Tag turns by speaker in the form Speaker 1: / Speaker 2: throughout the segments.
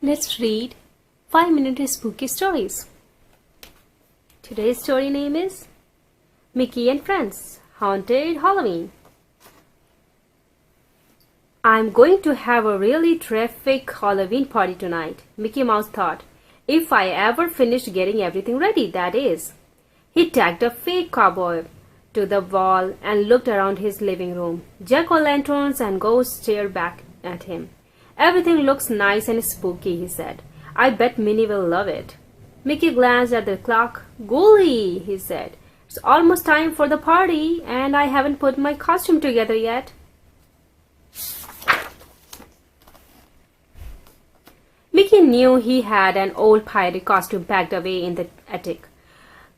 Speaker 1: Let's read 5-minute spooky stories. Today's story name is Mickey and Friends Haunted Halloween. I'm going to have a really terrific Halloween party tonight, Mickey Mouse thought. If I ever finish getting everything ready, that is. He tacked a fake cowboy to the wall and looked around his living room. Jack-o'-lanterns and ghosts stared back at him. Everything looks nice and spooky, he said. I bet Minnie will love it. Mickey glanced at the clock. Golly, he said. It's almost time for the party, and I haven't put my costume together yet. Mickey knew he had an old pirate costume packed away in the attic.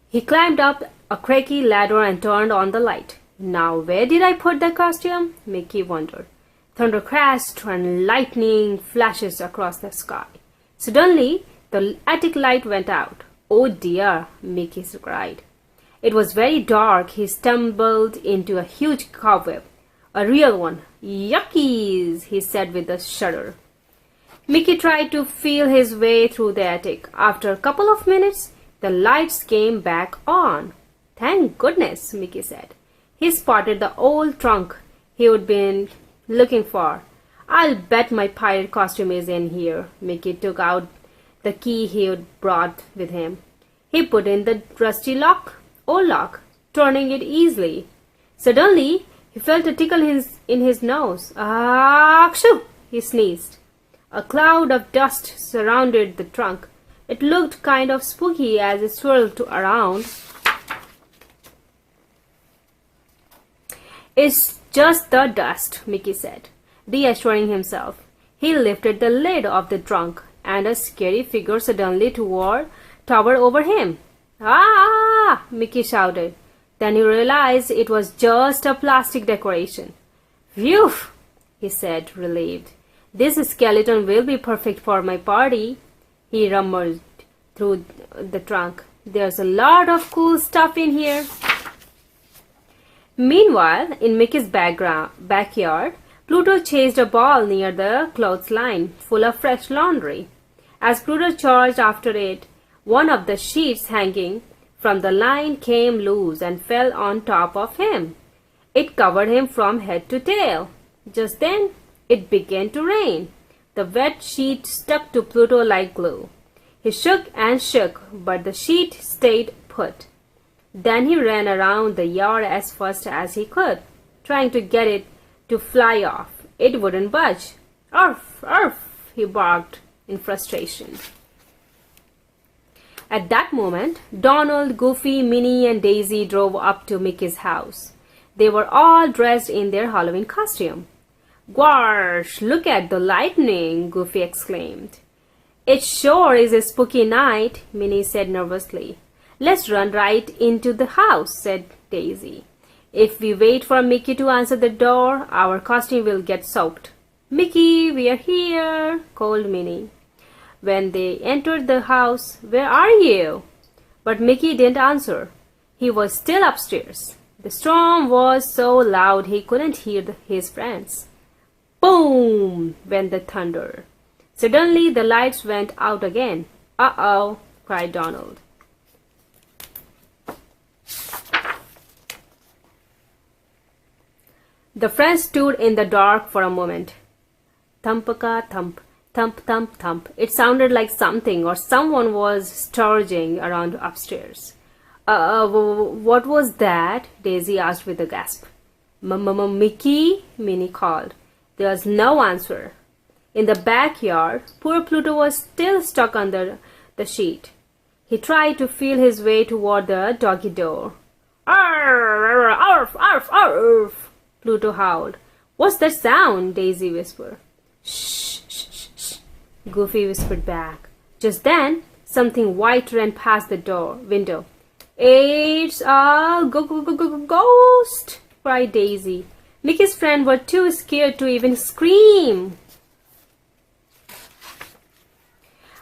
Speaker 1: He climbed up a creaky ladder and turned on the light. Now, where did I put the costume? Mickey wondered. Thunder crashed and lightning flashes across the sky. Suddenly, the attic light went out. Oh dear, Mickey cried. It was very dark. He stumbled into a huge cobweb. A real one. Yuckies, he said with a shudder. Mickey tried to feel his way through the attic. After a couple of minutes, the lights came back on. Thank goodness, Mickey said. He spotted the old trunk he had been looking for. I'll bet my pirate costume is in here. Mickey took out the key he had brought with him. He put in the rusty old lock, turning it easily. Suddenly, he felt a tickle in his nose. Achoo! He sneezed. A cloud of dust surrounded the trunk. It looked kind of spooky as it swirled around. It's just the dust, Mickey said, reassuring himself. He lifted the lid of the trunk, and a scary figure suddenly towered over him. Ah! Mickey shouted. Then he realized it was just a plastic decoration. Phew! He said, relieved. This skeleton will be perfect for my party. He rummaged through the trunk. There's a lot of cool stuff in here. Meanwhile, in Mickey's backyard, Pluto chased a ball near the clothesline, full of fresh laundry. As Pluto charged after it, one of the sheets hanging from the line came loose and fell on top of him. It covered him from head to tail. Just then, it began to rain. The wet sheet stuck to Pluto like glue. He shook and shook, but the sheet stayed put. Then he ran around the yard as fast as he could, trying to get it to fly off. It wouldn't budge. Arf, arf, he barked in frustration. At that moment, Donald, Goofy, Minnie, and Daisy drove up to Mickey's house. They were all dressed in their Halloween costume. Gosh, look at the lightning, Goofy exclaimed. It sure is a spooky night, Minnie said nervously. Let's run right into the house, said Daisy. If we wait for Mickey to answer the door, our costume will get soaked. Mickey, we are here, called Minnie. When they entered the house, where are you? But Mickey didn't answer. He was still upstairs. The storm was so loud he couldn't hear his friends. Boom! Went the thunder. Suddenly the lights went out again. Uh-oh, cried Donald. The friends stood in the dark for a moment. Thumpaka thump, thump thump thump. It sounded like something or someone was sturging around upstairs. What was that? Daisy asked with a gasp. Mickey? Minnie called. There was no answer. In the backyard, poor Pluto was still stuck under the sheet. He tried to feel his way toward the doggy door. Arf, arf, arf, Pluto howled. What's that sound? Daisy whispered. Shh, shh, shh, shh, Goofy whispered back. Just then, something white ran past the window. It's a ghost, cried Daisy. Mickey's friends were too scared to even scream.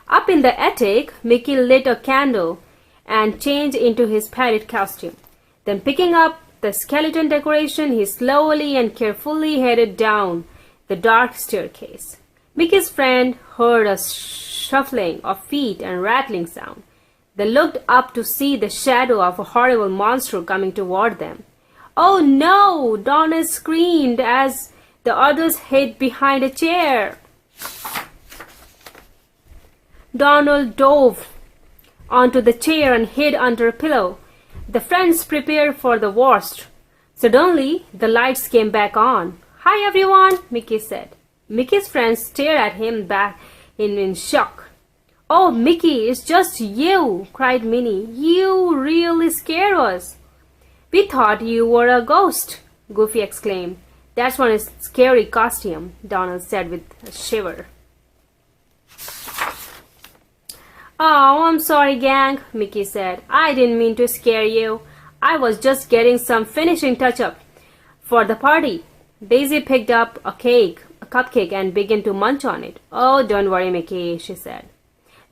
Speaker 1: Up in the attic, Mickey lit a candle and changed into his pirate costume. Then picking up the skeleton decoration, he slowly and carefully headed down the dark staircase. Mickey's friend heard a shh shuffling of feet and rattling sound. They looked up to see the shadow of a horrible monster coming toward them. "Oh no!" Donald screamed as the others hid behind a chair. Donald dove onto the chair and hid under a pillow. The friends prepared for the worst. Suddenly, the lights came back on. "Hi, everyone," Mickey said. Mickey's friends stared at him back in shock. "Oh, Mickey, it's just you," cried Minnie. "You really scared us." "We thought you were a ghost," Goofy exclaimed. "That's one scary costume," Donald said with a shiver. "Oh, I'm sorry, gang," Mickey said. "I didn't mean to scare you. I was just getting some finishing touch-up for the party." Daisy picked up a cupcake, and began to munch on it. "Oh, don't worry, Mickey," she said.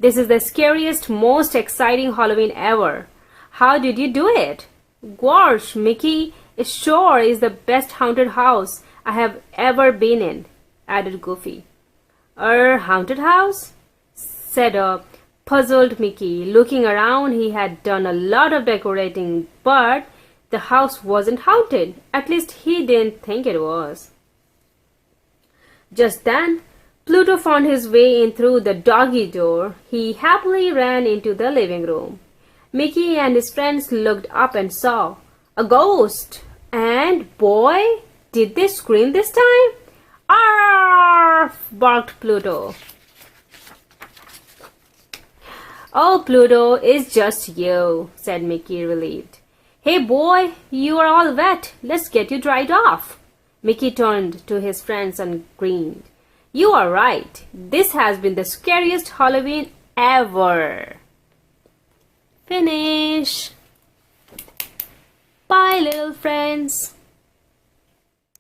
Speaker 1: "This is the scariest, most exciting Halloween ever. How did you do it?" "Gosh, Mickey, it sure is the best haunted house I have ever been in," added Goofy. Haunted house?" said a puzzled Mickey. Looking around, he had done a lot of decorating, but the house wasn't haunted. At least he didn't think it was. Just then, Pluto found his way in through the doggy door. He happily ran into the living room. Mickey and his friends looked up and saw a ghost. And boy, did they scream this time! "Arf!" barked Pluto. "Oh, Pluto, it's just you," said Mickey, relieved. "Hey, boy, you are all wet. Let's get you dried off." Mickey turned to his friends and grinned. "You are right. This has been the scariest Halloween ever." Finish. Bye, little friends.